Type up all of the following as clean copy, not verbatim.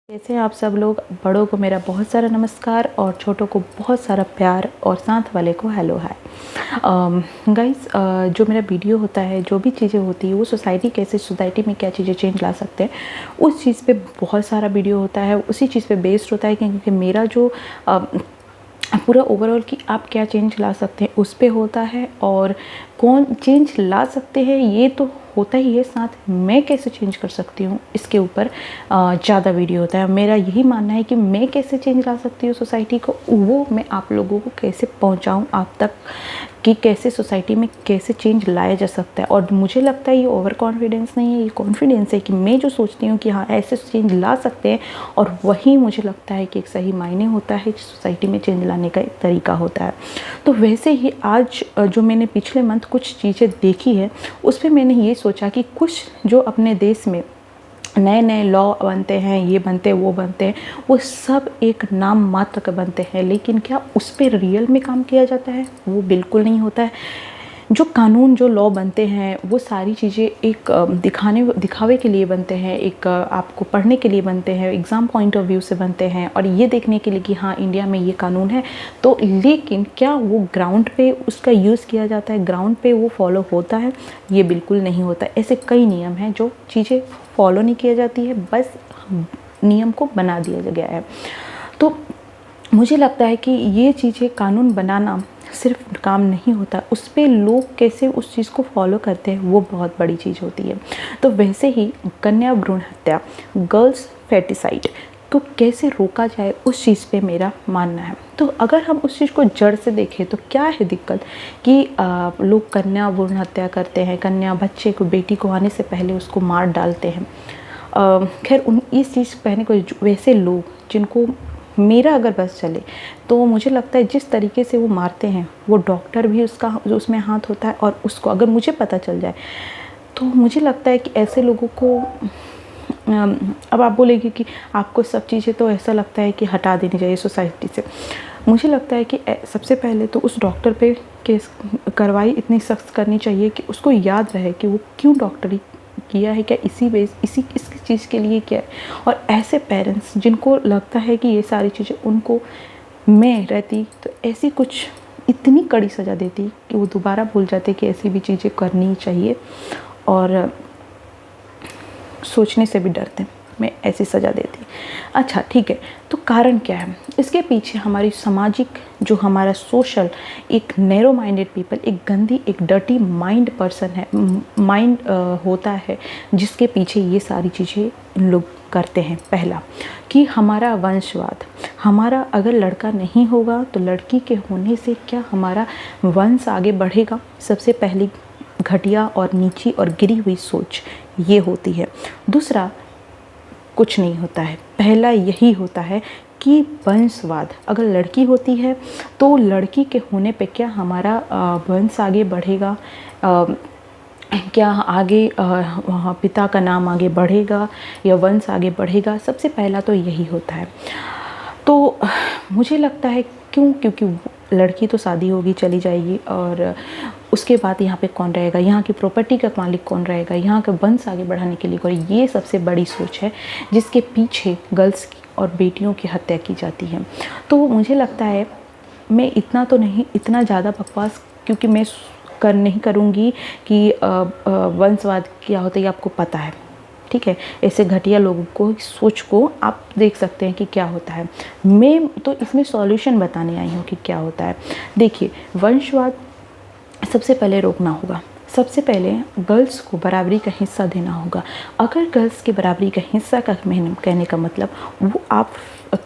कैसे हैं आप सब लोग। बड़ों को मेरा बहुत सारा नमस्कार और छोटों को बहुत सारा प्यार और साथ वाले को हेलो हाय। गाइस, जो मेरा वीडियो होता है, जो भी चीज़ें होती है वो सोसाइटी में क्या चीज़ें चेंज ला सकते हैं, उस चीज़ पे बहुत सारा वीडियो होता है, उसी चीज़ पे बेस्ड होता है। क्योंकि मेरा जो पूरा ओवरऑल कि आप क्या चेंज ला सकते हैं उस पे होता है, और कौन चेंज ला सकते हैं ये तो होता ही है, साथ मैं कैसे चेंज कर सकती हूँ इसके ऊपर ज़्यादा वीडियो होता है। मेरा यही मानना है कि मैं कैसे चेंज ला सकती हूँ सोसाइटी को, वो मैं आप लोगों को कैसे पहुँचाऊँ आप तक, कि कैसे सोसाइटी में कैसे चेंज लाया जा सकता है। और मुझे लगता है ये ओवर कॉन्फिडेंस नहीं है, ये कॉन्फिडेंस है कि मैं जो सोचती हूँ कि हाँ ऐसे चेंज ला सकते हैं, और वही मुझे लगता है कि एक सही मायने होता है, सोसाइटी में चेंज लाने का एक तरीका होता है। तो वैसे ही आज जो मैंने पिछले मंथ कुछ चीज़ें देखी है, उस पर मैंने ये सोचा कि कुछ जो अपने देश में नए नए लॉ बनते हैं, ये बनते हैं वो बनते हैं, वो सब एक नाम मात्र के बनते हैं, लेकिन क्या उस पर रियल में काम किया जाता है? वो बिल्कुल नहीं होता है। जो कानून, जो लॉ बनते हैं, वो सारी चीज़ें एक दिखावे के लिए बनते हैं, एक आपको पढ़ने के लिए बनते हैं, एग्ज़ाम पॉइंट ऑफ व्यू से बनते हैं, और ये देखने के लिए कि हाँ इंडिया में ये कानून है। तो लेकिन क्या वो ग्राउंड पे उसका यूज़ किया जाता है, ग्राउंड पे वो फॉलो होता है? ये बिल्कुल नहीं होता। ऐसे कई नियम हैं जो चीज़ें फॉलो नहीं किया जाती है, बस नियम को बना दिया गया है। तो मुझे लगता है कि ये चीज़ें, कानून बनाना सिर्फ काम नहीं होता, उस पर लोग कैसे उस चीज़ को फॉलो करते हैं वो बहुत बड़ी चीज़ होती है। तो वैसे ही कन्या भ्रूण हत्या, गर्ल्स फेटिसाइड को कैसे रोका जाए, उस चीज़ पे मेरा मानना है। तो अगर हम उस चीज़ को जड़ से देखें तो क्या है दिक्कत कि लोग कन्या भ्रूण हत्या करते हैं, कन्या बच्चे को, बेटी को आने से पहले उसको मार डालते हैं। खैर इस चीज़ कहने को वैसे लोग जिनको मेरा अगर बस चले तो मुझे लगता है जिस तरीके से वो मारते हैं, वो डॉक्टर भी उसका जो उसमें हाथ होता है, और उसको अगर मुझे पता चल जाए तो मुझे लगता है कि ऐसे लोगों को अब आप बोलेंगे कि आपको सब चीज़ें तो ऐसा लगता है कि हटा देनी चाहिए सोसाइटी से। मुझे लगता है कि सबसे पहले तो उस डॉक्टर पे केस कार्रवाई इतनी सख्त करनी चाहिए कि उसको याद रहे कि वो क्यों डॉक्टरी किया है, क्या इसी चीज़ के लिए किया है। और ऐसे पेरेंट्स जिनको लगता है कि ये सारी चीज़ें उनको, मैं रहती तो ऐसी कुछ इतनी कड़ी सज़ा देती कि वो दोबारा भूल जाते कि ऐसी भी चीज़ें करनी चाहिए, और सोचने से भी डरते मैं ऐसी सज़ा देती। अच्छा ठीक है, तो कारण क्या है इसके पीछे? हमारी सामाजिक, जो हमारा सोशल, एक नैरो माइंडेड पीपल, एक गंदी, एक डर्टी माइंड पर्सन है, माइंड होता है, जिसके पीछे ये सारी चीज़ें लोग करते हैं। पहला कि हमारा वंशवाद, हमारा अगर लड़का नहीं होगा तो लड़की के होने से क्या हमारा वंश आगे बढ़ेगा? सबसे पहली घटिया और नीची और गिरी हुई सोच ये होती है। दूसरा कुछ नहीं होता है, पहला यही होता है कि वंशवाद, अगर लड़की होती है तो लड़की के होने पे क्या हमारा वंश आगे बढ़ेगा, क्या आगे पिता का नाम आगे बढ़ेगा या वंश आगे बढ़ेगा? सबसे पहला तो यही होता है। तो मुझे लगता है क्योंकि लड़की तो शादी होगी, चली जाएगी, और उसके बाद यहाँ पे कौन रहेगा, यहाँ की प्रॉपर्टी का मालिक कौन रहेगा, यहाँ का वंश आगे बढ़ाने के लिए कौन? ये सबसे बड़ी सोच है जिसके पीछे गर्ल्स की और बेटियों की हत्या की जाती है। तो मुझे लगता है, मैं इतना तो नहीं, इतना ज़्यादा बकवास क्योंकि मैं नहीं करूँगी कि वंशवाद क्या होता है ये आपको पता है, ठीक है। ऐसे घटिया लोगों को, सोच को आप देख सकते हैं कि क्या होता है। मैं तो इसमें सॉल्यूशन बताने आई हूँ कि क्या होता है। देखिए, वंशवाद सबसे पहले रोकना होगा। सबसे पहले गर्ल्स को बराबरी का हिस्सा देना होगा। अगर गर्ल्स की बराबरी का हिस्सा का कहने का मतलब वो आप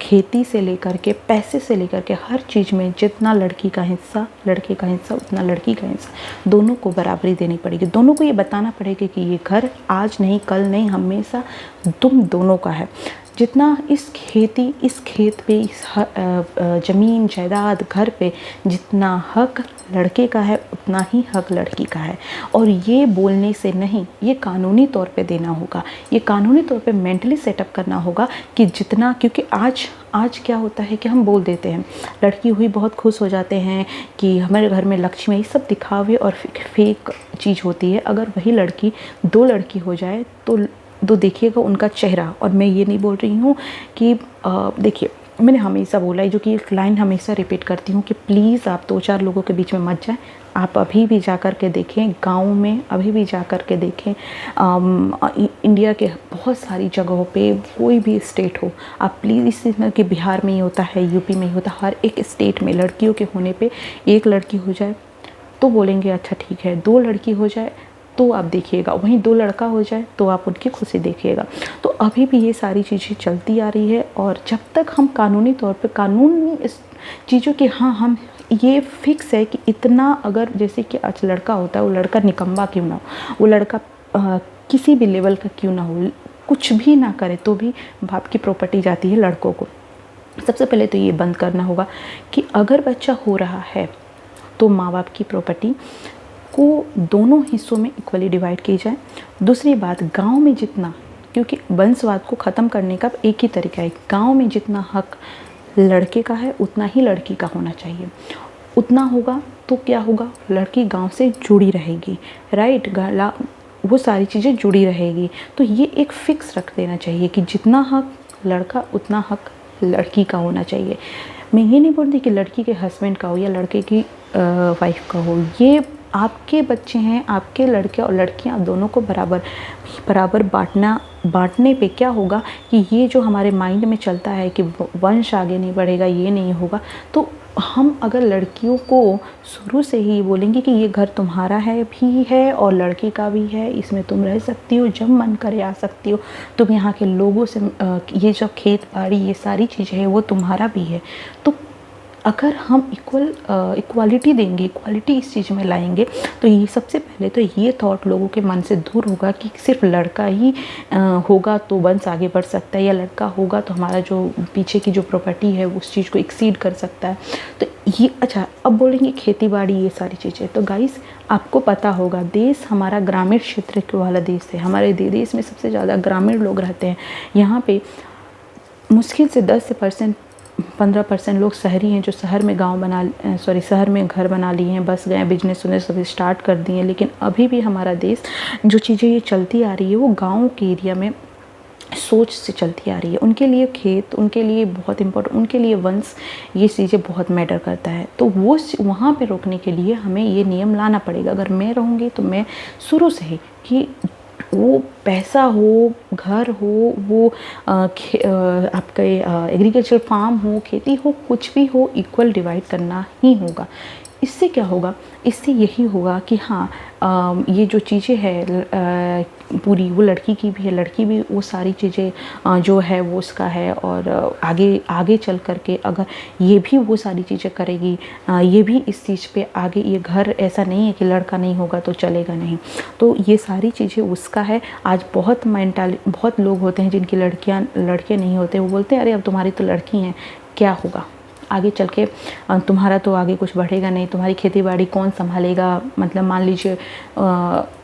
खेती से लेकर के, पैसे से लेकर के, हर चीज़ में जितना लड़की का हिस्सा, लड़के का हिस्सा, उतना लड़की का हिस्सा, दोनों को बराबरी देनी पड़ेगी। दोनों को ये बताना पड़ेगा कि ये घर आज नहीं, कल नहीं, हमेशा तुम दोनों का है। जितना इस खेत पे, इस ज़मीन जायदाद, घर पे जितना हक लड़के का है उतना ही हक लड़की का है। और ये बोलने से नहीं, ये कानूनी तौर पे देना होगा, ये कानूनी तौर पे मेंटली सेटअप करना होगा कि जितना, क्योंकि आज क्या होता है कि हम बोल देते हैं, लड़की हुई बहुत खुश हो जाते हैं कि हमारे घर में लक्ष्मी, ये सब दिखावे और फेक चीज़ होती है। अगर वही लड़की 2 लड़की हो जाए तो तो देखिएगा उनका चेहरा। और मैं ये नहीं बोल रही हूँ कि देखिए, मैंने हमेशा बोला है, जो कि एक लाइन हमेशा रिपीट करती हूँ कि प्लीज़ आप 2-4 लोगों के बीच में मत जाएं। आप अभी भी जा कर के देखें, गाँव में अभी भी जा कर के देखें। इंडिया के बहुत सारी जगहों पे, कोई भी स्टेट हो, आप प्लीज़ इस चीज़ में कि बिहार में ही होता है, यूपी में ही होता है, हर एक स्टेट में लड़कियों के होने पे एक लड़की हो जाए तो बोलेंगे अच्छा ठीक है, 2 लड़की हो जाए तो आप देखिएगा, वहीं 2 लड़का हो जाए तो आप उनकी खुशी देखिएगा। तो अभी भी ये सारी चीज़ें चलती आ रही है। और जब तक हम कानूनी तौर पे कानून इस चीज़ों की, हाँ, हम ये फिक्स है कि इतना, अगर जैसे कि आज लड़का होता है, वो लड़का निकम्मा क्यों ना हो, वो लड़का किसी भी लेवल का क्यों ना हो, कुछ भी ना करे तो भी बाप की प्रॉपर्टी जाती है लड़कों को। सबसे पहले तो ये बंद करना होगा कि अगर बच्चा हो रहा है तो माँ बाप की प्रॉपर्टी को दोनों हिस्सों में इक्वली डिवाइड की जाए। दूसरी बात, गांव में जितना, क्योंकि वंशवाद को ख़त्म करने का एक ही तरीका है, गांव में जितना हक लड़के का है उतना ही लड़की का होना चाहिए। उतना होगा तो क्या होगा, लड़की गांव से जुड़ी रहेगी, राइट, वो सारी चीज़ें जुड़ी रहेगी। तो ये एक फिक्स रख देना चाहिए कि जितना हक लड़का उतना हक लड़की का होना चाहिए। मैं ये नहीं बोलती कि लड़की के हस्बैंड का हो या लड़के की वाइफ का हो, ये आपके बच्चे हैं, आपके लड़के और लड़कियां दोनों को बराबर बांटने पे क्या होगा कि ये जो हमारे माइंड में चलता है कि वंश आगे नहीं बढ़ेगा, ये नहीं होगा, तो हम अगर लड़कियों को शुरू से ही बोलेंगे कि ये घर तुम्हारा है भी है और लड़की का भी है, इसमें तुम रह सकती हो, जब मन करे आ सकती हो, तुम यहाँ के लोगों से ये जो खेत बाड़ी ये सारी चीज़ें हैं वो तुम्हारा भी है। तो अगर हम इक्वालिटी देंगे, इक्वालिटी इस चीज़ में लाएंगे, तो ये सबसे पहले तो ये थॉट लोगों के मन से दूर होगा कि सिर्फ लड़का ही होगा तो वंश आगे बढ़ सकता है, या लड़का होगा तो हमारा जो पीछे की जो प्रॉपर्टी है उस चीज़ को एक्सीड कर सकता है। तो ये अच्छा, अब बोलेंगे खेती बाड़ी ये सारी चीज़ें, तो गाइस आपको पता होगा देश हमारा ग्रामीण क्षेत्र के वाला देश है। हमारे देश में सबसे ज़्यादा ग्रामीण लोग रहते हैं। यहाँ पे मुश्किल से 10% लोग शहरी हैं, जो शहर में शहर में घर बना लिए हैं, बस गए, बिजनेस उन्हें सब स्टार्ट कर दिए। लेकिन अभी भी हमारा देश जो चीज़ें ये चलती आ रही है वो गाँव के एरिया में सोच से चलती आ रही है। उनके लिए खेत, उनके लिए बहुत इम्पोर्टेंट, उनके लिए वंश, ये चीज़ें बहुत मैटर करता है। तो वो वहाँ पे रोकने के लिए हमें ये नियम लाना पड़ेगा। अगर मैं रहूँगी तो मैं शुरू से ही कि वो पैसा हो, घर हो, वो आपका एग्रीकल्चर फार्म हो, खेती हो, कुछ भी हो, इक्वल डिवाइड करना ही होगा। इससे क्या होगा, इससे यही होगा कि हाँ, ये जो चीज़ें है पूरी, वो लड़की की भी है, लड़की भी वो सारी चीज़ें जो है वो उसका है। और आगे चल कर के अगर ये भी वो सारी चीज़ें करेगी, ये भी इस चीज़ पे आगे, ये घर ऐसा नहीं है कि लड़का नहीं होगा तो चलेगा नहीं, तो ये सारी चीज़ें उसका है। आज बहुत लोग होते हैं जिनकी लड़के नहीं होते, वो बोलते हैं अरे अब तुम्हारी तो लड़की हैं, क्या होगा आगे चल के, तुम्हारा तो आगे कुछ बढ़ेगा नहीं, तुम्हारी खेती बाड़ी कौन संभालेगा, मतलब मान लीजिए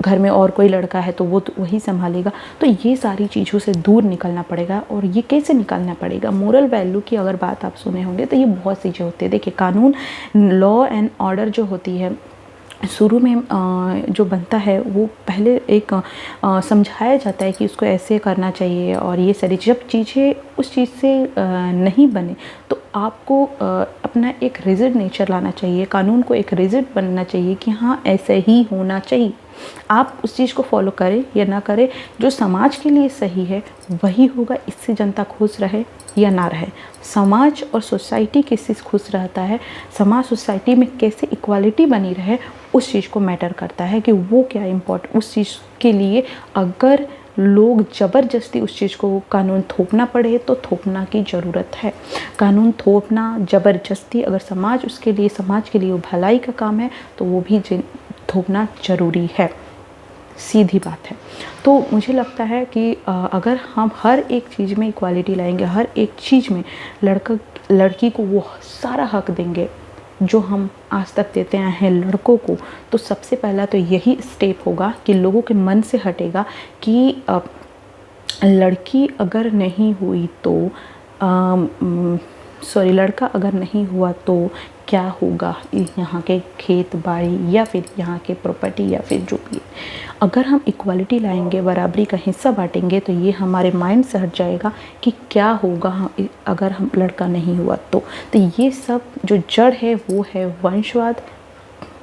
घर में और कोई लड़का है तो वो तो वही संभालेगा। तो ये सारी चीज़ों से दूर निकलना पड़ेगा। और ये कैसे निकलना पड़ेगा, मोरल वैल्यू की अगर बात आप सुने होंगे तो ये बहुत चीज़ें होती है। देखिए, कानून, लॉ एंड ऑर्डर जो होती है, शुरू में जो बनता है वो पहले एक समझाया जाता है कि उसको ऐसे करना चाहिए, और ये सारी जब चीज़ें उस चीज़ से नहीं बने तो आपको अपना एक रिजिड नेचर लाना चाहिए, कानून को एक रिजिड बनना चाहिए कि हाँ ऐसे ही होना चाहिए। आप उस चीज़ को फॉलो करें या ना करें, जो समाज के लिए सही है वही होगा। इससे जनता खुश रहे या ना रहे, समाज और सोसाइटी किससे खुश रहता है, समाज सोसाइटी में कैसे इक्वालिटी बनी रहे, उस चीज़ को मैटर करता है कि वो क्या इम्पोर्टेंट। उस चीज़ के लिए अगर लोग ज़बरदस्ती उस चीज़ को कानून थोपना पड़े तो थोपना की ज़रूरत है। कानून थोपना ज़बरदस्ती, अगर समाज के लिए वो भलाई का काम है तो वो भी थोपना ज़रूरी है, सीधी बात है। तो मुझे लगता है कि अगर हम हर एक चीज़ में इक्वालिटी लाएंगे, हर एक चीज़ में लड़की को वो सारा हक देंगे जो हम आज तक देते हैं लड़कों को, तो सबसे पहला तो यही स्टेप होगा कि लोगों के मन से हटेगा कि लड़की अगर नहीं हुई तो लड़का अगर नहीं हुआ तो क्या होगा यहाँ के खेत बाड़ी या फिर यहाँ के प्रॉपर्टी या फिर जो भी। अगर हम इक्वालिटी लाएंगे, बराबरी का हिस्सा बांटेंगे, तो ये हमारे माइंड से हट जाएगा कि क्या होगा अगर हम लड़का नहीं हुआ तो ये सब जो जड़ है वो है वंशवाद,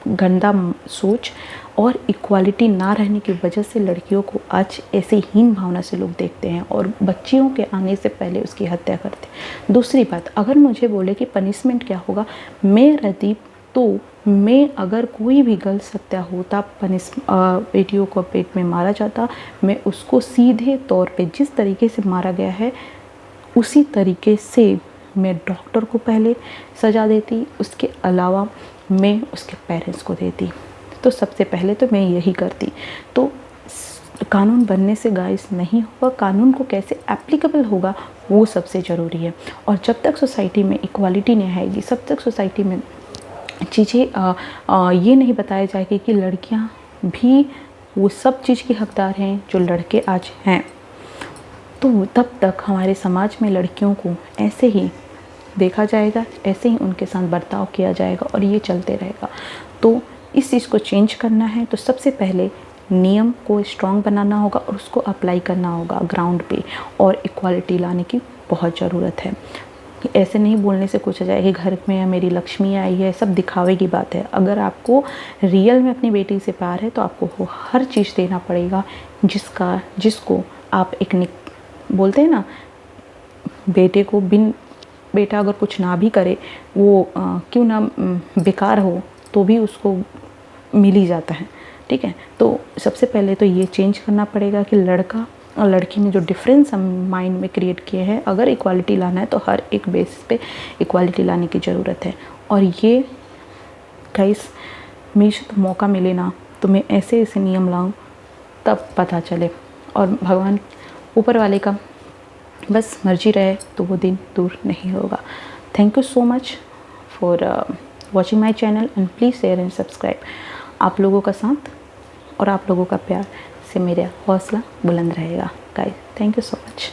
गंदा सोच और इक्वालिटी ना रहने की वजह से लड़कियों को आज ऐसे हीन भावना से लोग देखते हैं और बच्चियों के आने से पहले उसकी हत्या करते हैं। दूसरी बात, अगर मुझे बोले कि पनिशमेंट क्या होगा, मैं रहती तो मैं अगर कोई भी गर्ल्स हत्या होता, बेटियों को पेट में मारा जाता, मैं उसको सीधे तौर पे जिस तरीके से मारा गया है उसी तरीके से मैं डॉक्टर को पहले सज़ा देती, उसके अलावा मैं उसके पेरेंट्स को देती। तो सबसे पहले तो मैं यही करती। तो कानून बनने से गाइस नहीं होगा, कानून को कैसे एप्लीकेबल होगा वो सबसे ज़रूरी है। और जब तक सोसाइटी में इक्वालिटी नहीं आएगी, सब तक सोसाइटी में चीज़ें ये नहीं बताया जाएगी कि लड़कियां भी वो सब चीज़ की हकदार हैं जो लड़के आज हैं, तो तब तक हमारे समाज में लड़कियों को ऐसे ही देखा जाएगा, ऐसे ही उनके साथ बर्ताव किया जाएगा और ये चलते रहेगा। तो इस चीज़ को चेंज करना है तो सबसे पहले नियम को स्ट्रॉन्ग बनाना होगा और उसको अप्लाई करना होगा ग्राउंड पे, और इक्वालिटी लाने की बहुत ज़रूरत है। ऐसे नहीं बोलने से कुछ हो जाए कि घर में मेरी लक्ष्मी आई है, सब दिखावे की बात है। अगर आपको रियल में अपनी बेटी से प्यार है तो आपको वो हर चीज़ देना पड़ेगा जिसको आप बोलते हैं ना, बेटा अगर कुछ ना भी करे वो क्यों ना बेकार हो तो भी उसको मिल ही जाता है, ठीक है। तो सबसे पहले तो ये चेंज करना पड़ेगा कि लड़का और लड़की में जो डिफरेंस हम माइंड में क्रिएट किए हैं, अगर इक्वालिटी लाना है तो हर एक बेसिस पे इक्वालिटी लाने की ज़रूरत है। और ये गाइस मुझे तो मौका मिले ना तो मैं ऐसे नियम लाऊं तब पता चले, और भगवान ऊपर वाले का बस मर्जी रहे तो वो दिन दूर नहीं होगा। Thank you so much for watching my channel and please share and subscribe. आप लोगों का साथ और आप लोगों का प्यार से मेरा हौसला बुलंद रहेगा guys. Thank you so much.